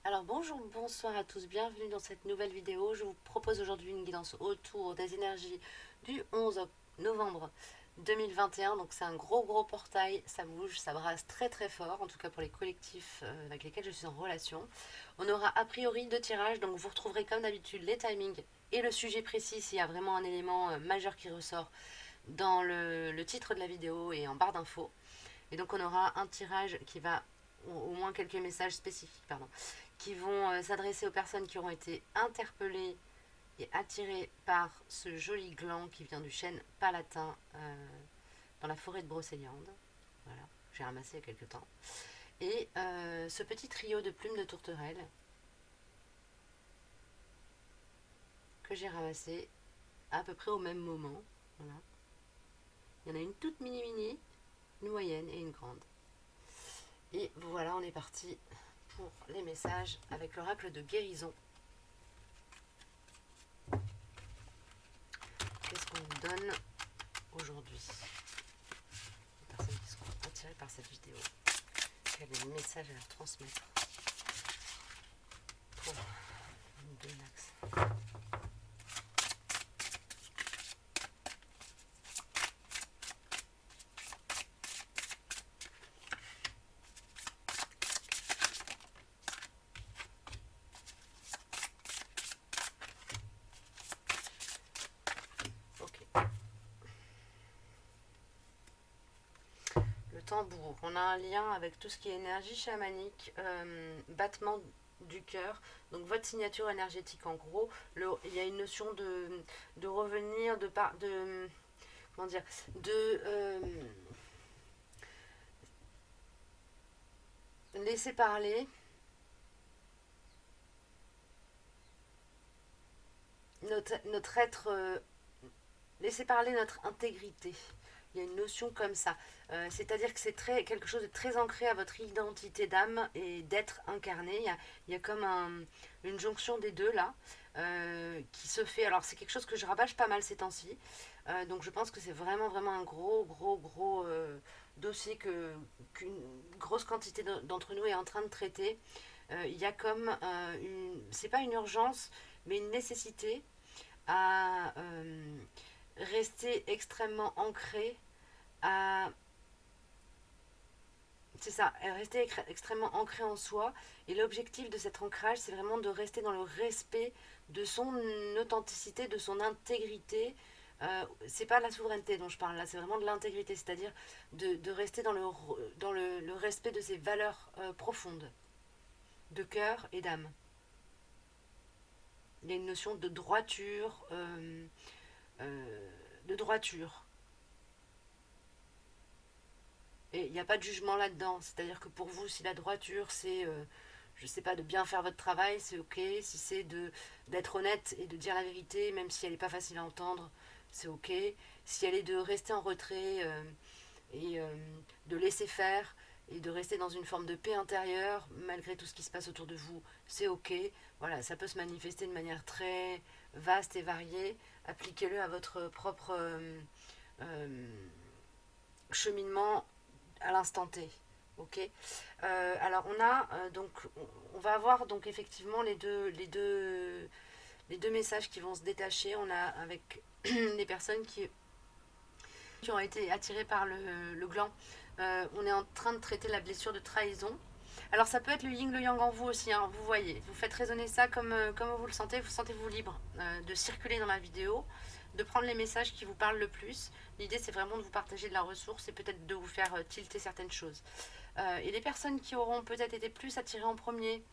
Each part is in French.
Alors bonjour, bonsoir à tous, bienvenue dans cette nouvelle vidéo. Je vous propose aujourd'hui une guidance autour des énergies du 11 novembre 2021. Donc c'est un gros portail, ça bouge, ça brasse très fort, en tout cas pour les collectifs avec lesquels je suis en relation. On aura a priori deux tirages, donc vous retrouverez comme d'habitude les timings et le sujet précis s'il y a vraiment un élément majeur qui ressort dans le titre de la vidéo et en barre d'infos. Et donc on aura un tirage qui va, au moins quelques messages spécifiques, pardon, qui vont s'adresser aux personnes qui auront été interpellées et attirées par ce joli gland qui vient du chêne palatin dans la forêt de Brocéliande. Voilà, j'ai ramassé il y a quelques temps. Et ce petit trio de plumes de tourterelle que j'ai ramassé à peu près au même moment. Voilà. Il y en a une toute mini, une moyenne et une grande. Et voilà, on est parti pour les messages avec l'oracle de guérison. Qu'est-ce qu'on vous donne aujourd'hui? Les personnes qui seront attirées par cette vidéo, quel est le message à leur transmettre pour deux max? Ok. Le tambour, on a un lien avec tout ce qui est énergie chamanique, battement du cœur, donc votre signature énergétique en gros. Il y a une notion de revenir, de comment dire, de laisser parler notre être, laisser parler notre intégrité. Il y a une notion comme ça. C'est-à-dire que c'est quelque chose de très ancré à votre identité d'âme et d'être incarné. Il y a comme une jonction des deux là qui se fait. Alors c'est quelque chose que je rabâche pas mal ces temps-ci. Donc je pense que c'est vraiment un gros dossier qu'une grosse quantité d'entre nous est en train de traiter. Il y a comme c'est pas une urgence, mais une nécessité à rester extrêmement ancré à c'est ça, rester extrêmement ancré en soi. Et l'objectif de cet ancrage, c'est vraiment de rester dans le respect de son authenticité, de son intégrité. C'est pas la souveraineté dont je parle là, c'est vraiment de l'intégrité, c'est-à-dire de rester dans le respect de ses valeurs profondes, de cœur et d'âme. Il y a une notion de droiture, de droiture. Et il n'y a pas de jugement là-dedans. C'est-à-dire que pour vous, si la droiture, c'est, je sais pas, de bien faire votre travail, c'est ok. Si c'est d'être honnête et de dire la vérité, même si elle n'est pas facile à entendre, c'est ok. Si elle est de rester en retrait et de laisser faire et de rester dans une forme de paix intérieure, malgré tout ce qui se passe autour de vous, c'est ok. Voilà, ça peut se manifester de manière très vaste et variée. Appliquez-le à votre propre euh, cheminement à l'instant T. Ok. Alors on a donc on va avoir donc effectivement les deux messages qui vont se détacher. On a avec les personnes qui ont été attirées par le gland. On est en train de traiter la blessure de trahison. Alors ça peut être le yin, le yang en vous aussi, hein, vous voyez. Vous faites résonner ça comme vous le sentez. Vous sentez-vous libre de circuler dans la vidéo, de prendre les messages qui vous parlent le plus. L'idée c'est vraiment de vous partager de la ressource et peut-être de vous faire tilter certaines choses. Et les personnes qui auront peut-être été plus attirées en premier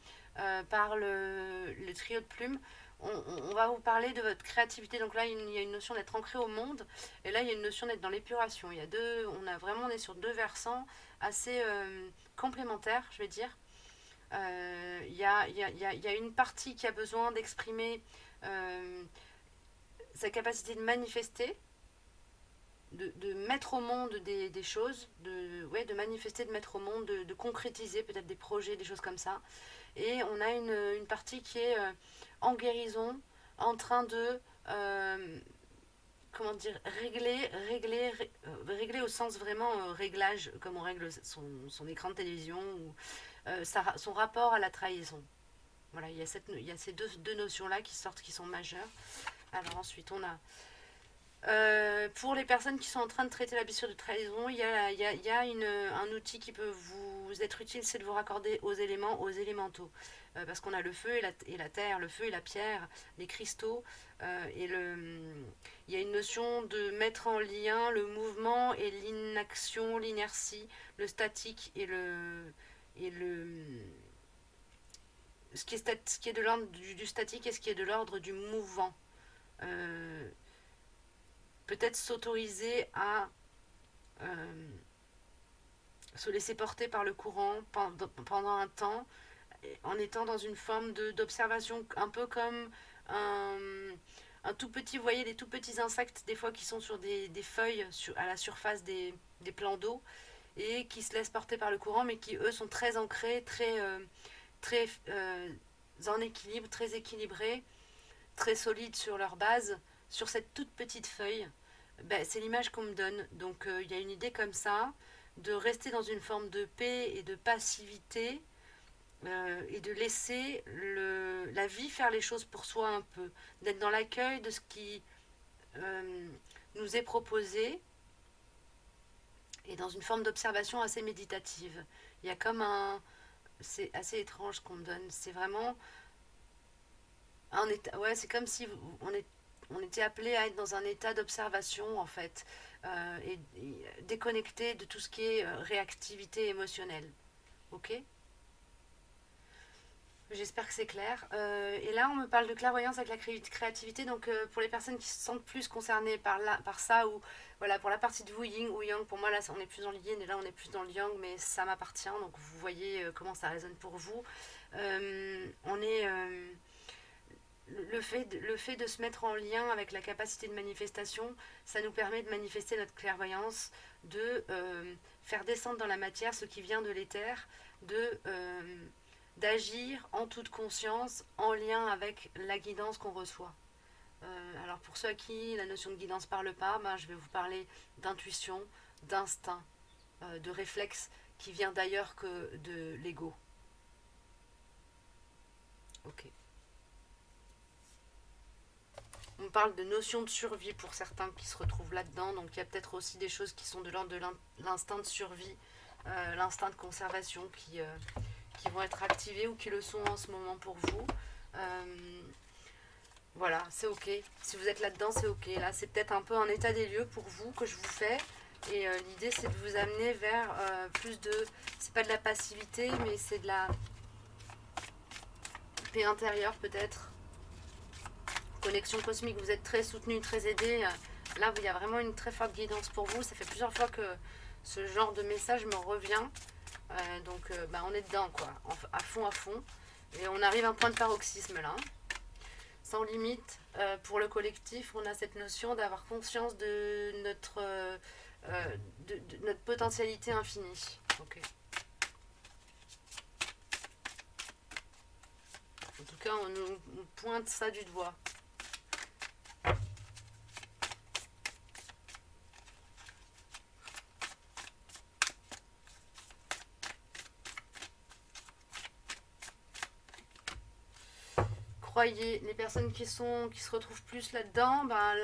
par le trio de plumes, on va vous parler de votre créativité. Donc là, il y a une notion d'être ancré au monde, et là, il y a une notion d'être dans l'épuration. On est sur deux versants assez complémentaires, je vais dire. Il y a une partie qui a besoin d'exprimer sa capacité de manifester, de mettre au monde des choses, de manifester, de mettre au monde, de concrétiser peut-être des projets, des choses comme ça. Et on a une partie qui est en guérison, en train de comment dire, régler au sens vraiment comme on règle son écran de télévision ou son rapport à la trahison. Voilà, il y a ces deux notions-là qui sortent, qui sont majeures. Alors ensuite, on a pour les personnes qui sont en train de traiter la blessure de trahison, il y a un outil qui peut vous être utile, c'est de vous raccorder aux éléments, aux élémentaux. Parce qu'on a le feu et la terre, le feu et la pierre, les cristaux. Il y a une notion de mettre en lien le mouvement et l'inaction, l'inertie, le statique et le ce qui est de l'ordre du statique et ce qui est de l'ordre du mouvant. Euh, Peut-être s'autoriser à se laisser porter par le courant pendant un temps, en étant dans une forme d'observation, un peu comme un, un tout petit, vous voyez, des tout petits insectes, des fois qui sont sur des feuilles à la surface des plans d'eau, et qui se laissent porter par le courant, mais qui, eux, sont très ancrés, très en équilibre, très équilibrés, très solides sur leur base, sur cette toute petite feuille. Ben, c'est l'image qu'on me donne. Donc il y a une idée comme ça, de rester dans une forme de paix et de passivité, et de laisser la vie faire les choses pour soi un peu, d'être dans l'accueil de ce qui euh, nous est proposé et dans une forme d'observation assez méditative. Il y a comme un... C'est assez étrange ce qu'on me donne. C'est vraiment un état... Ouais, c'est comme si on était appelé à être dans un état d'observation en fait, et déconnecté de tout ce qui est réactivité émotionnelle. Ok. J'espère que c'est clair. Et là, on me parle de clairvoyance avec la créativité. Donc, pour les personnes qui se sentent plus concernées par ça, ou voilà, pour la partie de vous, yin ou yang, pour moi, là, on est plus dans le yin et là, on est plus dans le yang, mais ça m'appartient. Donc, vous voyez comment ça résonne pour vous. On est. Le fait de se mettre en lien avec la capacité de manifestation, ça nous permet de manifester notre clairvoyance, de faire descendre dans la matière ce qui vient de l'éther, de d'agir en toute conscience, en lien avec la guidance qu'on reçoit. Alors pour ceux à qui la notion de guidance ne parle pas, ben, je vais vous parler d'intuition, d'instinct, de réflexe qui vient d'ailleurs que de l'ego. Ok. On parle de notion de survie pour certains qui se retrouvent là-dedans, donc il y a peut-être aussi des choses qui sont de l'ordre de l'instinct de survie, l'instinct de conservation qui vont être activés ou qui le sont en ce moment pour vous. Euh, voilà, c'est ok. Si vous êtes là-dedans, c'est ok. Là, c'est peut-être un peu un état des lieux pour vous que je vous fais. Et l'idée, c'est de vous amener vers plus de... C'est pas de la passivité, mais c'est de la paix intérieure peut-être. Connexion cosmique, vous êtes très soutenu, très aidé. Là, il y a vraiment une très forte guidance pour vous. Ça fait plusieurs fois que ce genre de message me revient. Donc, bah, on est dedans, quoi. À fond, à fond. Et on arrive à un point de paroxysme, là. Sans limite, pour le collectif, on a cette notion d'avoir conscience de notre potentialité infinie. Ok. En tout cas, on nous pointe ça du doigt. Croyez, les personnes qui se retrouvent plus là-dedans, ben,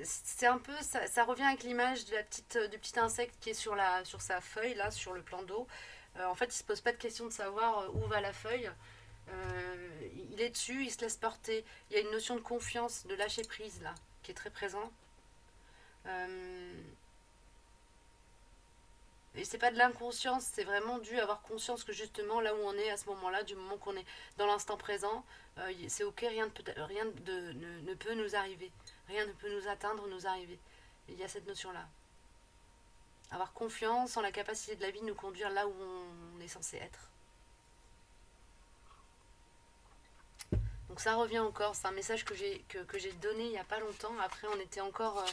c'est un peu, ça revient avec l'image du petit insecte qui est sur sa feuille, là, sur le plan d'eau. En fait, il se pose pas de question de savoir où va la feuille. Il est dessus, il se laisse porter. Il y a une notion de confiance, de lâcher prise, là, qui est très présent. Euh, et c'est pas de l'inconscience, c'est vraiment dû avoir conscience que justement là où on est à ce moment-là, du moment qu'on est dans l'instant présent, c'est ok, rien ne peut nous arriver. Rien ne peut nous atteindre, nous arriver. Il y a cette notion-là. Avoir confiance en la capacité de la vie de nous conduire là où on est censé être. Donc ça revient encore, c'est un message que j'ai donné il n'y a pas longtemps. Après, on était encore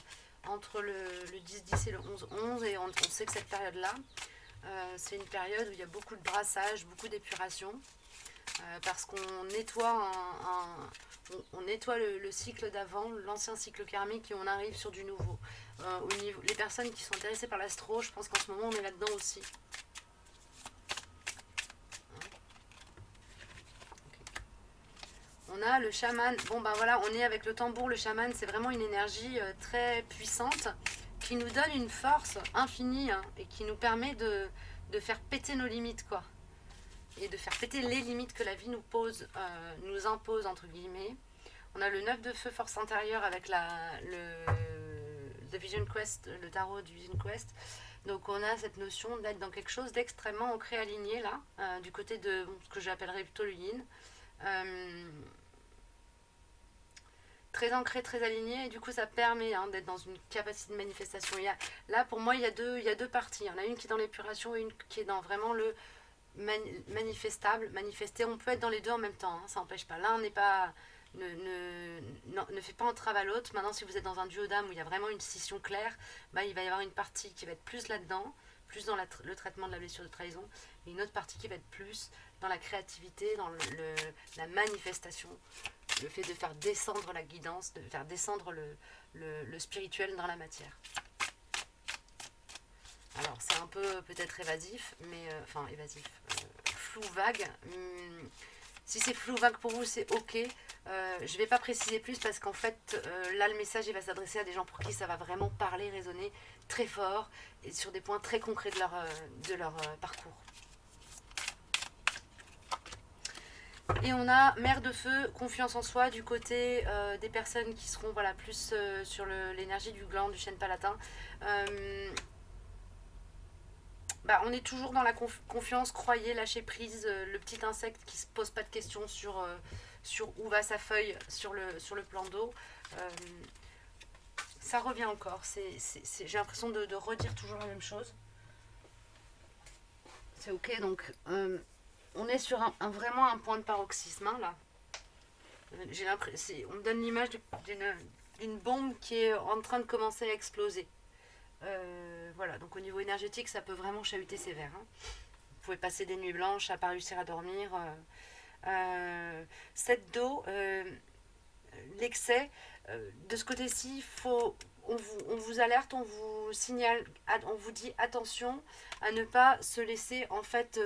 entre le 10-10 et le 11-11, et on sait que cette période-là, c'est une période où il y a beaucoup de brassage, beaucoup d'épuration, parce qu'on nettoie, on nettoie le cycle d'avant, l'ancien cycle karmique, et on arrive sur du nouveau. Les personnes qui sont intéressées par l'astro, je pense qu'en ce moment on est là-dedans aussi. Okay. On a le chaman. Bon ben voilà, on est avec le tambour. Le chaman, c'est vraiment une énergie très puissante qui nous donne une force infinie, hein, et qui nous permet de faire péter nos limites, quoi. Et de faire péter les limites que la vie nous pose, nous impose, entre guillemets. On a le 9 de feu, force intérieure, avec The Vision Quest, le tarot du Vision Quest. Donc on a cette notion d'être dans quelque chose d'extrêmement ancré, aligné, là, du côté de ce que j'appellerais plutôt le yin. Très ancré, très aligné, et du coup ça permet, hein, d'être dans une capacité de manifestation. Là pour moi il y a deux parties. Il y en a une qui est dans l'épuration et une qui est dans vraiment le manifestable, manifester. On peut être dans les deux en même temps, hein, ça n'empêche pas. L'un n'est pas... ne fait pas entrave à l'autre. Maintenant, si vous êtes dans un duo d'âme où il y a vraiment une scission claire, bah, il va y avoir une partie qui va être plus là-dedans, plus dans le traitement de la blessure de trahison, et une autre partie qui va être plus dans la créativité, dans la manifestation, le fait de faire descendre la guidance, de faire descendre le spirituel dans la matière. Alors, c'est un peu peut-être évasif, mais enfin évasif, flou, vague. Si c'est flou, vague pour vous, c'est ok. Je ne vais pas préciser plus parce qu'en fait, là, le message il va s'adresser à des gens pour qui ça va vraiment parler, résonner très fort et sur des points très concrets de leur parcours. Et on a Mère de Feu, confiance en soi, du côté des personnes qui seront voilà, plus sur l'énergie du gland, du chêne palatin. On est toujours dans la confiance, croyez, lâchez prise, le petit insecte qui ne se pose pas de questions sur où va sa feuille sur le plan d'eau. Ça revient encore, j'ai l'impression de redire toujours la même chose. C'est ok, donc on est sur vraiment un point de paroxysme, hein, là. J'ai l'impression, on me donne l'image d'une bombe qui est en train de commencer à exploser. Voilà, donc au niveau énergétique, ça peut vraiment chahuter sévère, hein. Vous pouvez passer des nuits blanches à pas réussir à dormir. Cette d'eau, l'excès, de ce côté-ci, on vous alerte, on vous signale, on vous dit attention à ne pas se laisser en fait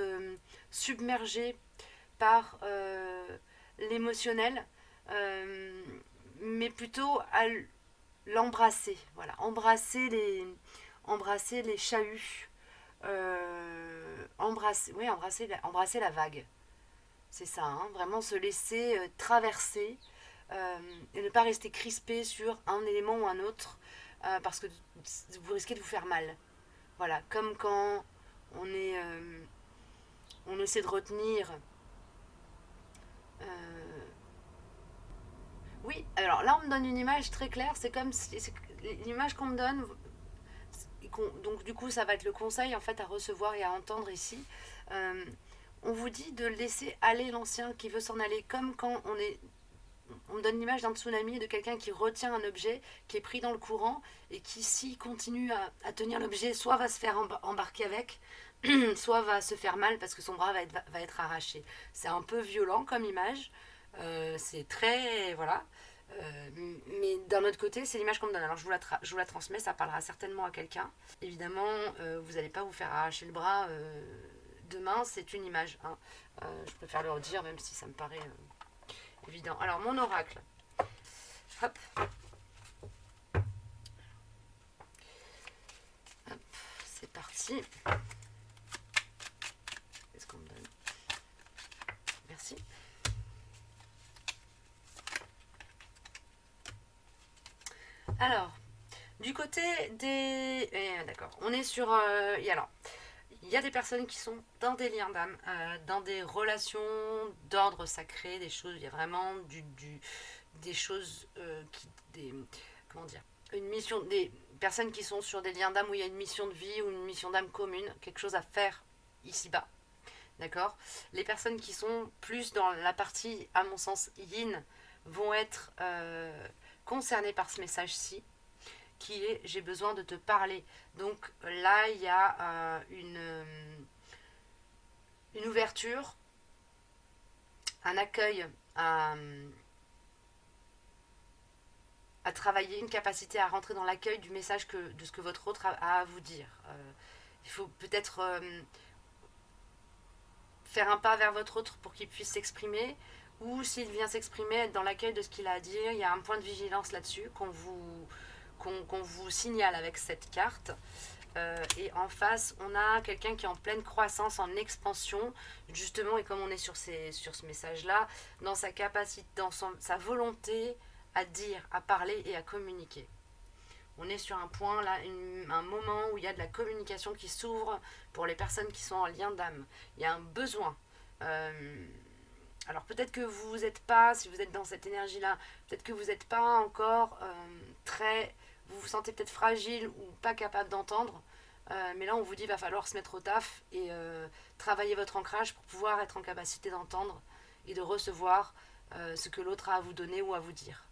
submerger par l'émotionnel, mais plutôt à l'embrasser. Voilà, embrasser les chahuts, embrasser la vague. C'est ça, hein, vraiment se laisser traverser, et ne pas rester crispé sur un élément ou un autre, parce que vous risquez de vous faire mal. Voilà, comme quand on essaie de retenir. Oui, alors là on me donne une image très claire, c'est comme l'image qu'on me donne. Donc du coup ça va être le conseil en fait à recevoir et à entendre ici. On vous dit de laisser aller l'ancien qui veut s'en aller, comme quand on me donne l'image d'un tsunami, de quelqu'un qui retient un objet, qui est pris dans le courant et qui, s'il continue à tenir l'objet, soit va se faire embarquer avec, soit va se faire mal parce que son bras va être arraché. C'est un peu violent comme image, c'est très... voilà. Mais d'un autre côté, c'est l'image qu'on me donne. Alors je vous la transmets, ça parlera certainement à quelqu'un. Évidemment, vous n'allez pas vous faire arracher le bras demain, c'est une image, hein. Je préfère le redire même si ça me paraît évident. Alors mon oracle. Hop. Hop, c'est parti. Qu'est-ce qu'on me donne? Merci. Alors, du côté des... d'accord, on est sur... alors, il y a des personnes qui sont dans des liens d'âme, dans des relations d'ordre sacré, des choses... Il y a vraiment des choses comment dire? Une mission... Des personnes qui sont sur des liens d'âme où il y a une mission de vie ou une mission d'âme commune, quelque chose à faire ici-bas. D'accord? Les personnes qui sont plus dans la partie, à mon sens, yin, vont être concernées par ce message-ci, qui est j'ai besoin de te parler. Donc là, il y a une ouverture, un accueil à travailler, une capacité à rentrer dans l'accueil du message de ce que votre autre a à vous dire. Il faut peut-être faire un pas vers votre autre pour qu'il puisse s'exprimer, ou s'il vient s'exprimer, être dans l'accueil de ce qu'il a à dire. Il y a un point de vigilance là-dessus qu'on vous signale avec cette carte. Et en face, on a quelqu'un qui est en pleine croissance, en expansion, justement, et comme on est sur ce message-là, dans sa capacité, dans sa volonté à dire, à parler et à communiquer. On est sur un point, là, un moment où il y a de la communication qui s'ouvre pour les personnes qui sont en lien d'âme. Il y a un besoin. Alors peut-être que vous n'êtes pas, si vous êtes dans cette énergie-là, peut-être que vous n'êtes pas encore vous vous sentez peut-être fragile ou pas capable d'entendre. Mais là, on vous dit, il va falloir se mettre au taf et travailler votre ancrage pour pouvoir être en capacité d'entendre et de recevoir ce que l'autre a à vous donner ou à vous dire.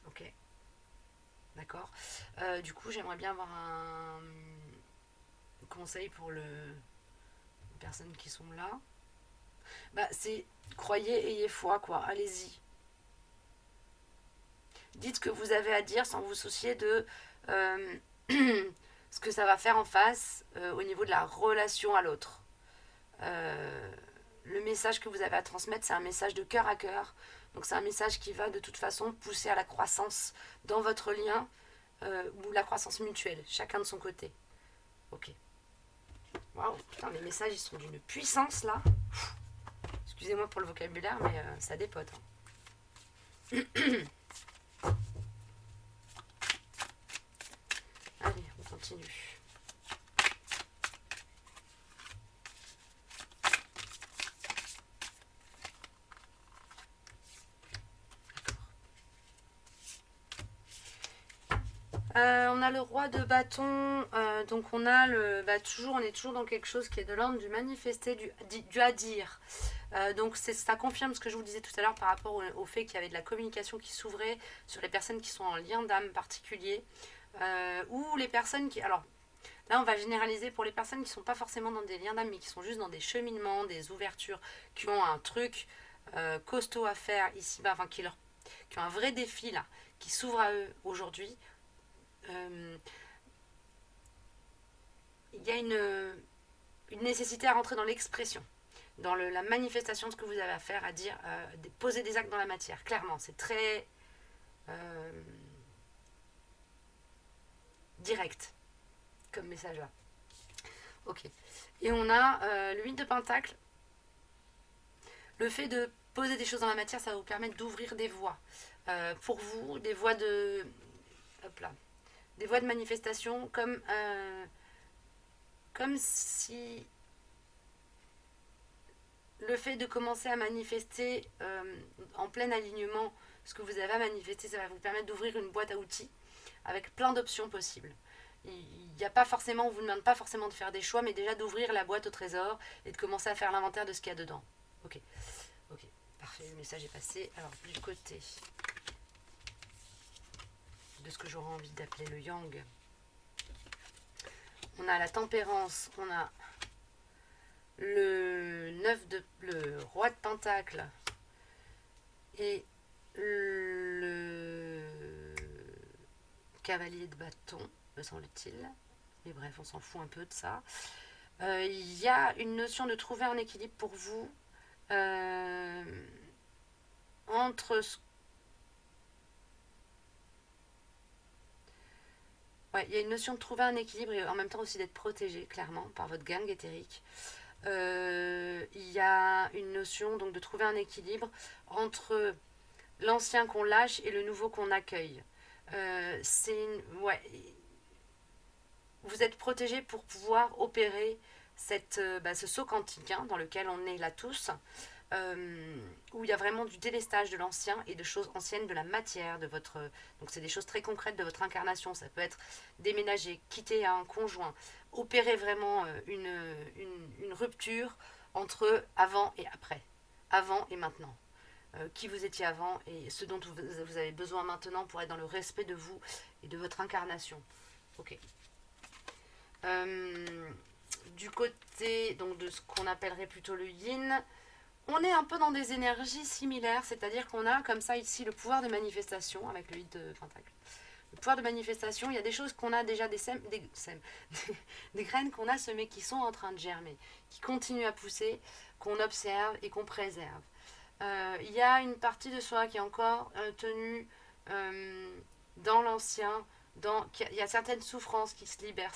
Ok. D'accord. Du coup, j'aimerais bien avoir un conseil pour les personnes qui sont là. Bah, c'est croyez, ayez foi, quoi. Allez-y. Dites ce que vous avez à dire sans vous soucier de ce que ça va faire en face au niveau de la relation à l'autre. Le message que vous avez à transmettre, c'est un message de cœur à cœur. Donc c'est un message qui va de toute façon pousser à la croissance dans votre lien ou la croissance mutuelle, chacun de son côté. Ok. Waouh, putain, les messages ils sont d'une puissance là. Excusez-moi pour le vocabulaire, mais ça dépote. Hein. Allez, on continue. On a le roi de bâton, donc on a on est toujours dans quelque chose qui est de l'ordre du manifester, du à dire. Donc ça confirme ce que je vous disais tout à l'heure par rapport au fait qu'il y avait de la communication qui s'ouvrait sur les personnes qui sont en lien d'âme particulier, ou les personnes qui... Alors là on va généraliser pour les personnes qui ne sont pas forcément dans des liens d'âme, mais qui sont juste dans des cheminements, des ouvertures, qui ont un truc costaud à faire ici-bas, enfin qui ont un vrai défi là, qui s'ouvre à eux aujourd'hui. Il y a une nécessité à rentrer dans l'expression, dans la manifestation de ce que vous avez à faire, à dire, poser des actes dans la matière. Clairement, c'est très direct comme message là. Ok. Et on a le 8 de Pentacle. Le fait de poser des choses dans la matière, ça va vous permettre d'ouvrir des voies. Pour vous, des voies de... Hop là. Des voies de manifestation comme si le fait de commencer à manifester en plein alignement ce que vous avez à manifester, ça va vous permettre d'ouvrir une boîte à outils avec plein d'options possibles. Il n'y a pas forcément, on ne vous demande pas forcément de faire des choix, mais déjà d'ouvrir la boîte au trésor et de commencer à faire l'inventaire de ce qu'il y a dedans. Ok, parfait, le message est passé. Alors du côté de ce que j'aurais envie d'appeler le yang, on a la tempérance, on a le roi de pentacle et le cavalier de bâton, me semble-t-il. Mais bref, on s'en fout un peu de ça. Il y a une notion de trouver un équilibre pour vous entre ouais, il y a une notion de trouver un équilibre et en même temps aussi d'être protégé, clairement, par votre gang éthérique. Il y a une notion donc de trouver un équilibre entre l'ancien qu'on lâche et le nouveau qu'on accueille. Ouais, vous êtes protégé pour pouvoir opérer ce saut quantique hein, dans lequel on est là tous, où il y a vraiment du délestage de l'ancien et de choses anciennes, de la matière, de votre... Donc c'est des choses très concrètes de votre incarnation. Ça peut être déménager, quitter un conjoint, opérer vraiment une rupture entre avant et après, avant et maintenant. Qui vous étiez avant et ce dont vous avez besoin maintenant pour être dans le respect de vous et de votre incarnation. Ok. Du côté donc, de ce qu'on appellerait plutôt le yin, on est un peu dans des énergies similaires, c'est-à-dire qu'on a comme ça ici le pouvoir de manifestation avec le 8 de pentacle. Le pouvoir de manifestation, il y a des choses qu'on a déjà, des graines qu'on a semées qui sont en train de germer, qui continuent à pousser, qu'on observe et qu'on préserve. Il y a une partie de soi qui est encore tenue dans l'ancien, il y a certaines souffrances qui se libèrent,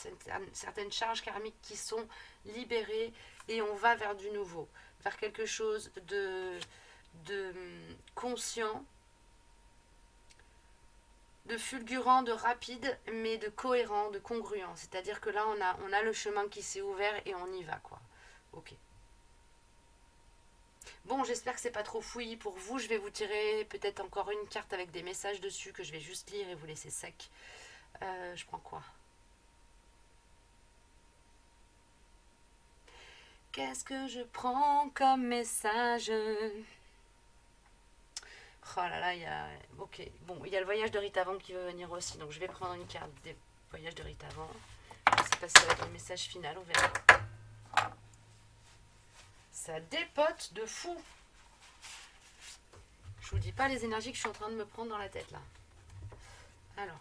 certaines charges karmiques qui sont libérées et on va vers du nouveau, vers quelque chose de conscient, de fulgurant, de rapide, mais de cohérent, de congruent. C'est-à-dire que là, on a le chemin qui s'est ouvert et on y va, quoi. Ok. Bon, j'espère que c'est pas trop fouillis pour vous. Je vais vous tirer peut-être encore une carte avec des messages dessus que je vais juste lire et vous laisser sec. Je prends quoi? Qu'est-ce que je prends comme message? Oh là là, il y a... Ok, bon, il y a le voyage de Rita Van qui veut venir aussi, donc je vais prendre une carte des voyages de Rita Van. Je sais pas si ça va être le message final, on verra. Ça dépote de fou. Je vous dis pas les énergies que je suis en train de me prendre dans la tête là. Alors.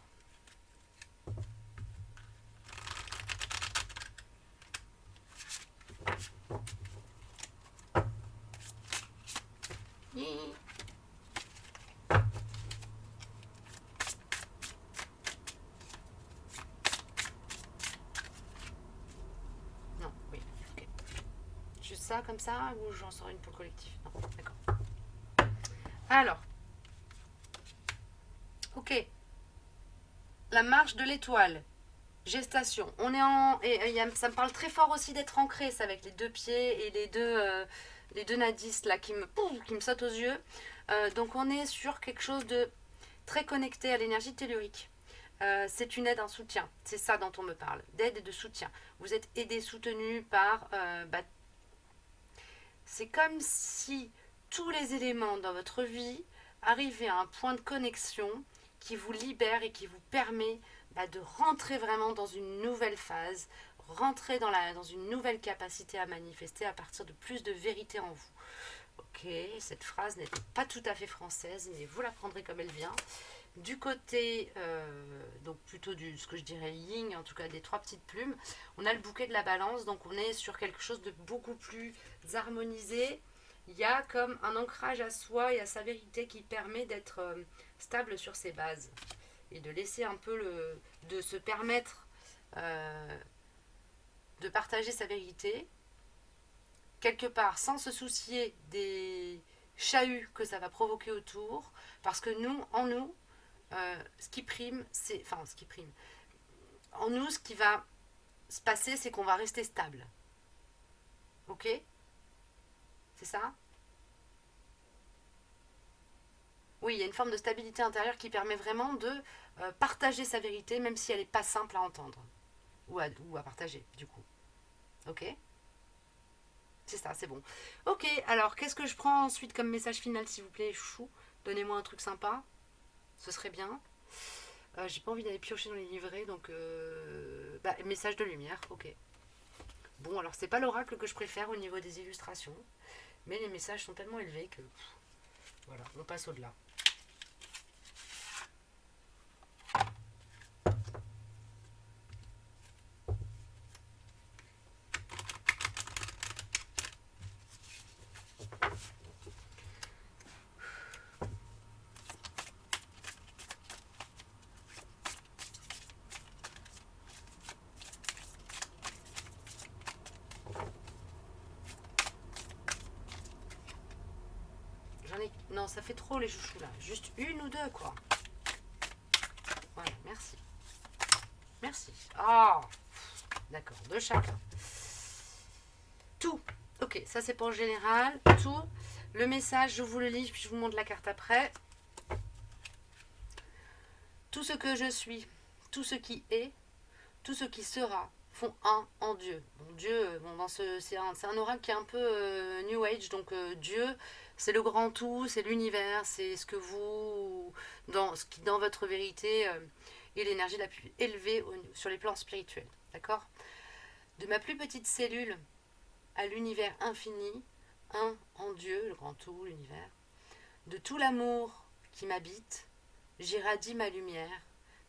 Non, oui, ok. Juste ça comme ça ou j'en sors une pour le collectif? Non, d'accord. Alors. Ok. La marche de l'étoile. Gestation. On est en. Ça me parle très fort aussi d'être ancré, ça, avec les deux pieds et les deux nadis là qui me sautent aux yeux. Donc on est sur quelque chose de très connecté à l'énergie tellurique. C'est une aide, un soutien. C'est ça dont on me parle. D'aide et de soutien. Vous êtes aidé, soutenu par. C'est comme si tous les éléments dans votre vie arrivaient à un point de connexion qui vous libère et qui vous permet de rentrer vraiment dans une nouvelle phase, rentrer dans une nouvelle capacité à manifester à partir de plus de vérité en vous. Ok, cette phrase n'était pas tout à fait française, mais vous la prendrez comme elle vient. Du côté, donc plutôt ce que je dirais yin, en tout cas des trois petites plumes, on a le bouquet de la balance, donc on est sur quelque chose de beaucoup plus harmonisé. Il y a comme un ancrage à soi et à sa vérité qui permet d'être stable sur ses bases et de laisser un peu de se permettre de partager sa vérité quelque part sans se soucier des chahuts que ça va provoquer autour, parce que en nous, ce qui prime, ce qui prime. En nous, ce qui va se passer, c'est qu'on va rester stable. Ok? C'est ça? Oui, il y a une forme de stabilité intérieure qui permet vraiment de partager sa vérité, même si elle n'est pas simple à entendre. Ou à partager, du coup. Ok? C'est ça, c'est bon. Ok, alors qu'est-ce que je prends ensuite comme message final, s'il vous plaît, chou? Donnez-moi un truc sympa. Ce serait bien. J'ai pas envie d'aller piocher dans les livrets, donc message de lumière, ok. Bon, alors c'est pas l'oracle que je préfère au niveau des illustrations, mais les messages sont tellement élevés que voilà, on passe au-delà. Non, ça fait trop les chouchous là. Juste une ou deux, quoi. Voilà, merci. Merci. Ah, d'accord, de chacun. Tout. Ok, ça c'est pour le général. Tout. Le message, je vous le lis, puis je vous montre la carte après. Tout ce que je suis, tout ce qui est, tout ce qui sera, font un en Dieu. Bon, Dieu, c'est un oracle qui est un peu New Age, donc Dieu, c'est le grand tout, c'est l'univers, c'est ce que vous, ce qui dans votre vérité est l'énergie la plus élevée sur les plans spirituels. D'accord? De ma plus petite cellule à l'univers infini, un en Dieu, le grand tout, l'univers, de tout l'amour qui m'habite, j'irradie ma lumière,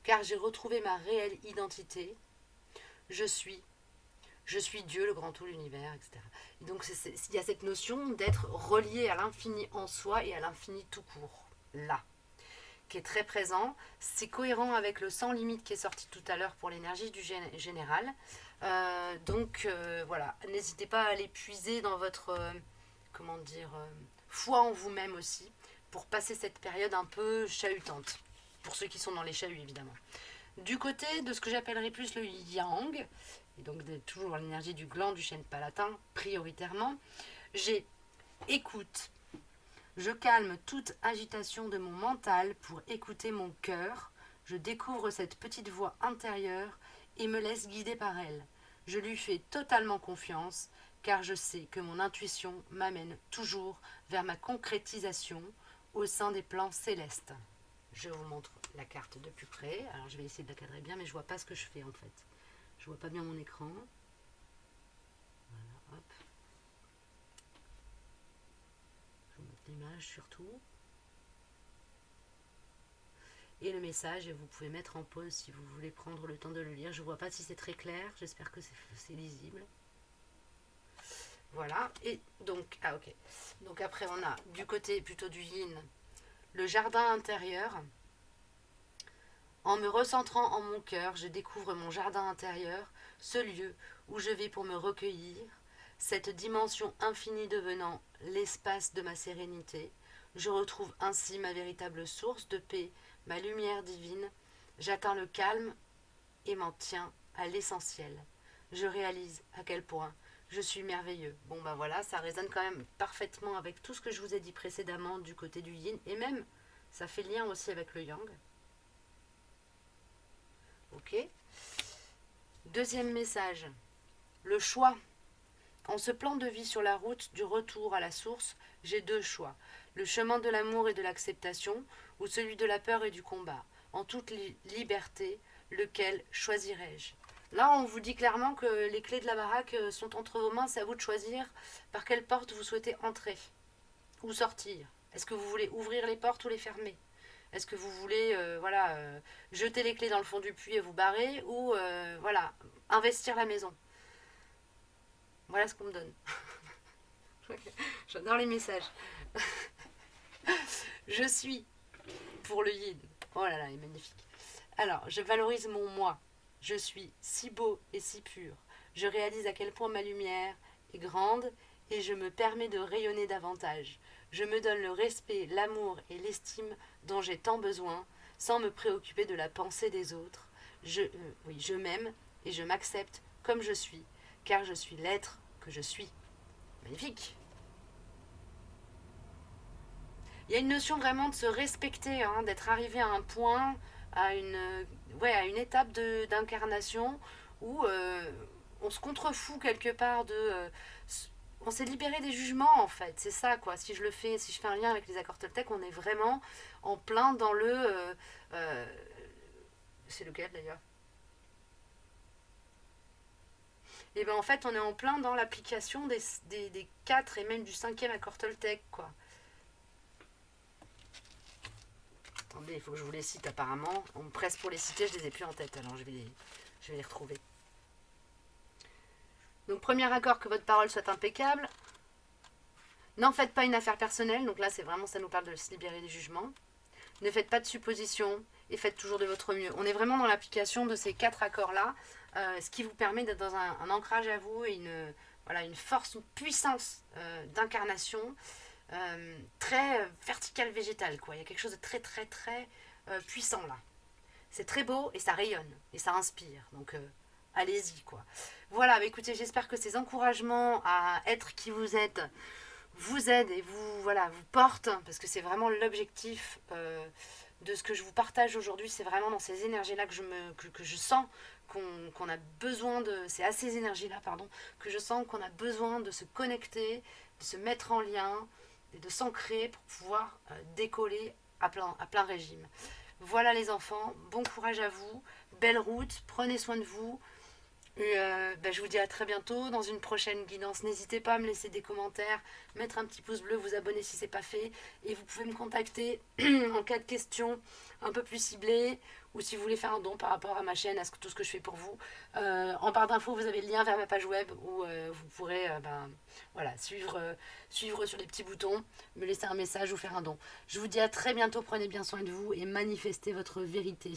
car j'ai retrouvé ma réelle identité. Je suis Je suis Dieu, le grand tout, l'univers, etc. Et donc il y a cette notion d'être relié à l'infini en soi et à l'infini tout court, là, qui est très présent. C'est cohérent avec le sans limite qui est sorti tout à l'heure pour l'énergie du général. Voilà, n'hésitez pas à aller puiser dans votre comment dire foi en vous-même aussi pour passer cette période un peu chahutante, pour ceux qui sont dans les chahuts évidemment. Du côté de ce que j'appellerais plus le yang, et donc toujours l'énergie du gland du chêne palatin prioritairement, j'ai écoute. Je calme toute agitation de mon mental pour écouter mon cœur. Je découvre cette petite voix intérieure et me laisse guider par elle. Je lui fais totalement confiance car je sais que mon intuition m'amène toujours vers ma concrétisation au sein des plans célestes. Je vous montre la carte de plus près. Alors je vais essayer de la cadrer bien, mais je vois pas ce que je fais en fait. Je vois pas bien mon écran. Voilà, hop. Je vous montre l'image surtout. Et le message, et vous pouvez mettre en pause si vous voulez prendre le temps de le lire. Je vois pas si c'est très clair. J'espère que c'est lisible. Voilà. Et donc, ok. Donc après, on a du côté plutôt du yin, le jardin intérieur. En me recentrant en mon cœur, je découvre mon jardin intérieur, ce lieu où je vais pour me recueillir, cette dimension infinie devenant l'espace de ma sérénité. Je retrouve ainsi ma véritable source de paix, ma lumière divine. J'atteins le calme et m'en tiens à l'essentiel. Je réalise à quel point je suis merveilleux. Bon ben voilà, ça résonne quand même parfaitement avec tout ce que je vous ai dit précédemment du côté du yin, et même ça fait lien aussi avec le yang. Ok. Deuxième message, le choix. En ce plan de vie sur la route du retour à la source, j'ai deux choix. Le chemin de l'amour et de l'acceptation ou celui de la peur et du combat. En toute liberté, lequel choisirais-je? Là, on vous dit clairement que les clés de la baraque sont entre vos mains. C'est à vous de choisir par quelle porte vous souhaitez entrer ou sortir. Est-ce que vous voulez ouvrir les portes ou les fermer? Est-ce que vous voulez jeter les clés dans le fond du puits et vous barrer, ou investir la maison? Voilà ce qu'on me donne. J'adore les messages. Je suis pour le yin. Oh là là, il est magnifique. Alors, je valorise mon moi. Je suis si beau et si pur. Je réalise à quel point ma lumière est grande et je me permets de rayonner davantage. Je me donne le respect, l'amour et l'estime dont j'ai tant besoin, sans me préoccuper de la pensée des autres. Je m'aime et je m'accepte comme je suis, car je suis l'être que je suis. Magnifique. Il y a une notion vraiment de se respecter, hein, d'être arrivé à un point, à une étape d'incarnation où on se contrefout quelque part on s'est libéré des jugements en fait, c'est ça quoi. Si je fais un lien avec les accords Toltec, on est vraiment en plein dans c'est lequel d'ailleurs? Et bien en fait, on est en plein dans l'application des 4 et même du 5e accord Toltec quoi. Attendez, il faut que je vous les cite apparemment. On me presse pour les citer, je les ai plus en tête, alors je vais les retrouver. Donc premier accord, que votre parole soit impeccable. N'en faites pas une affaire personnelle, donc là c'est vraiment, ça nous parle de se libérer des jugements. Ne faites pas de suppositions et faites toujours de votre mieux. On est vraiment dans l'application de ces 4 accords-là, ce qui vous permet d'être dans un ancrage à vous et une force, une puissance d'incarnation très verticale végétale quoi. Il y a quelque chose de très très très puissant là. C'est très beau et ça rayonne et ça inspire. Donc allez-y quoi. Voilà, écoutez, j'espère que ces encouragements à être qui vous êtes aident et vous portent, parce que c'est vraiment l'objectif de ce que je vous partage aujourd'hui. C'est vraiment dans ces énergies-là que je sens qu'on a besoin de... C'est à ces énergies-là, pardon, que je sens qu'on a besoin de se connecter, de se mettre en lien et de s'ancrer pour pouvoir décoller à plein régime. Voilà les enfants, bon courage à vous, belle route, prenez soin de vous, Je vous dis à très bientôt dans une prochaine guidance. N'hésitez pas à me laisser des commentaires, mettre un petit pouce bleu, vous abonner si c'est pas fait. Et vous pouvez me contacter en cas de questions un peu plus ciblées ou si vous voulez faire un don par rapport à ma chaîne, à tout ce que je fais pour vous. En barre d'infos, vous avez le lien vers ma page web où vous pourrez voilà, suivre sur les petits boutons, me laisser un message ou faire un don. Je vous dis à très bientôt, prenez bien soin de vous et manifestez votre vérité.